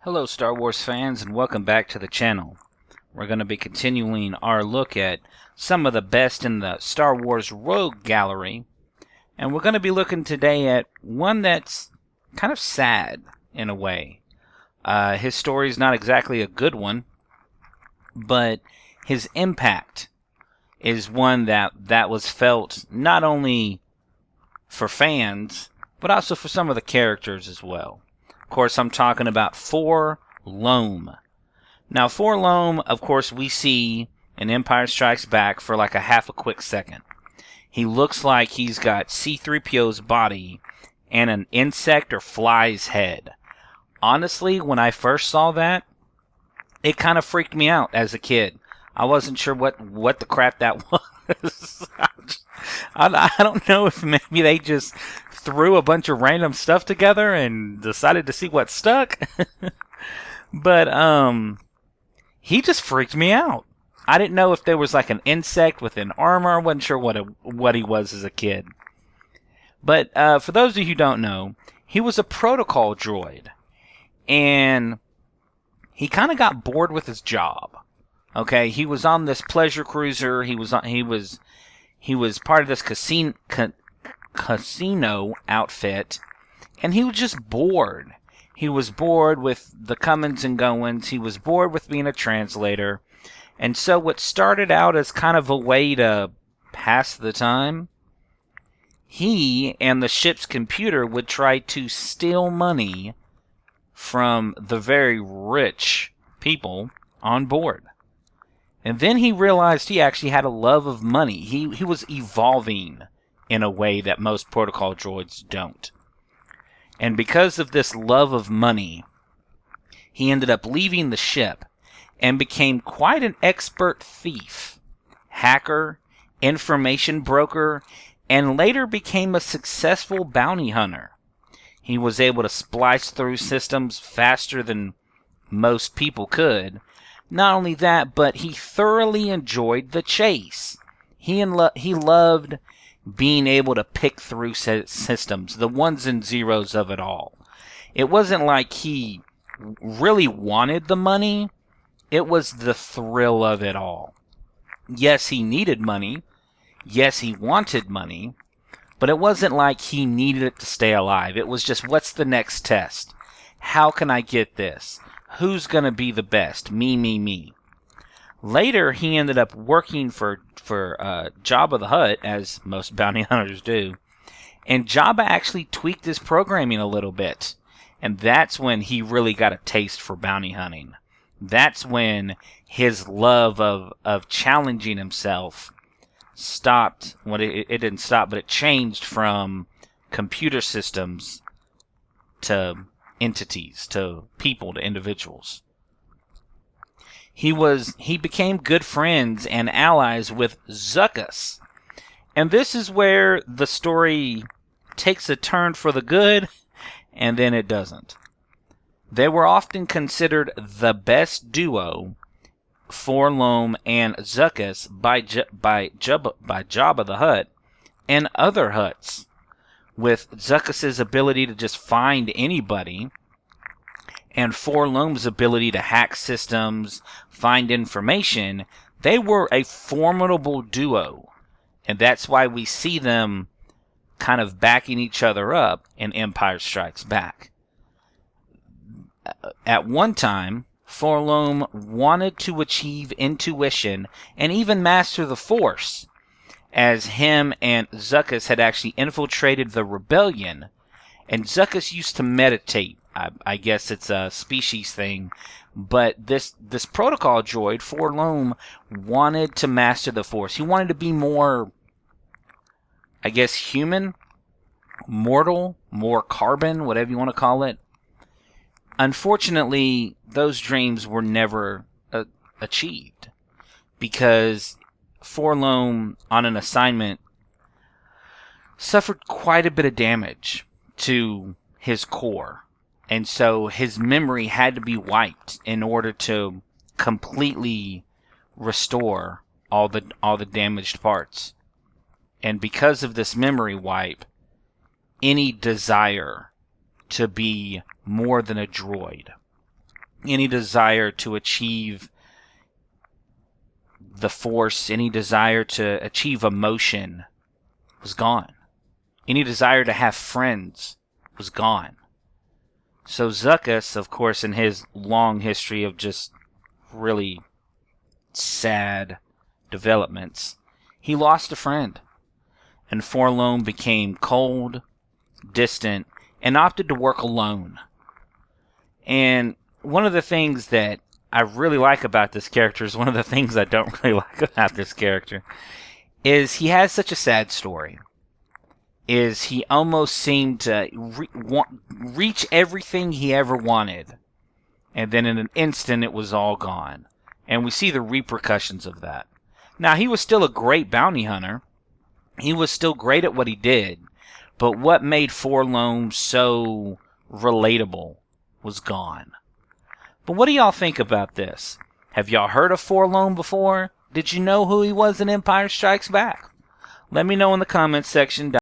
Hello Star Wars fans and welcome back to the channel. We're going to be continuing our look at some of the best in the Star Wars Rogue Gallery. And we're going to be looking today at one that's kind of sad in a way. His story is not exactly a good one, but his impact is one that was felt not only for fans, but also for some of the characters as well. Of course, I'm talking about LOM. Now, LOM, of course, we see in Empire Strikes Back for like a half a quick second. He looks like he's got C-3PO's body and an insect or fly's head. Honestly, when I first saw that, it kind of freaked me out as a kid. I wasn't sure what the crap that was. I don't know if maybe they just threw a bunch of random stuff together and decided to see what stuck. But he just freaked me out. I didn't know if there was like an insect with an armor. I wasn't sure what he was as a kid. But for those of you who don't know, he was a protocol droid, and he kind of got bored with his job. Okay, he was on this pleasure cruiser. He was part of this casino outfit, and he was just bored. He was bored with the comings and goings. He was bored with being a translator. And so what started out as kind of a way to pass the time, he and the ship's computer would try to steal money from the very rich people on board. And then he realized he actually had a love of money. He was evolving in a way that most protocol droids don't. And because of this love of money, he ended up leaving the ship and became quite an expert thief, hacker, information broker, and later became a successful bounty hunter. He was able to splice through systems faster than most people could. Not only that, but he thoroughly enjoyed the chase. He loved being able to pick through systems, the ones and zeros of it all. It wasn't like he really wanted the money. It was the thrill of it all. Yes, he needed money. Yes, he wanted money. But it wasn't like he needed it to stay alive. It was just, what's the next test? How can I get this? Who's going to be the best? Me. Later, he ended up working for Jabba the Hutt, as most bounty hunters do. And Jabba actually tweaked his programming a little bit. And that's when he really got a taste for bounty hunting. That's when his love of challenging himself stopped. Well, it didn't stop, but it changed from computer systems to entities, to people, to individuals. He became good friends and allies with Zuckuss. And this is where the story takes a turn for the good, and then it doesn't. They were often considered the best duo, LOM and Zuckuss, by Jabba the Hutt and other Hutts. With Zuckuss's ability to just find anybody, and LOM's ability to hack systems, find information, they were a formidable duo. And that's why we see them kind of backing each other up in Empire Strikes Back. At one time, LOM wanted to achieve intuition and even master the Force, as him and Zuckuss had actually infiltrated the rebellion, and Zuckuss used to meditate. I guess it's a species thing, but this protocol droid, LOM, wanted to master the Force. He wanted to be more, I guess, human, mortal, more carbon, whatever you want to call it. Unfortunately, those dreams were never achieved, because LOM, on an assignment, suffered quite a bit of damage to his core. And so his memory had to be wiped in order to completely restore all the damaged parts. And because of this memory wipe, any desire to be more than a droid any desire to achieve the Force, any desire to achieve emotion was gone. Any desire to have friends was gone. So Zuckuss, of course, in his long history of just really sad developments, he lost a friend. And 4-LOM became cold, distant, and opted to work alone. And one of the things that I really like about this character is one of the things I don't really like about this character is he has such a sad story. Is he almost seemed to reach everything he ever wanted, and then in an instant it was all gone. And we see the repercussions of that. Now, he was still a great bounty hunter. He was still great at what he did. But what made 4-LOM so relatable was gone. But what do y'all think about this? Have y'all heard of 4-LOM before? Did you know who he was in Empire Strikes Back? Let me know in the comments section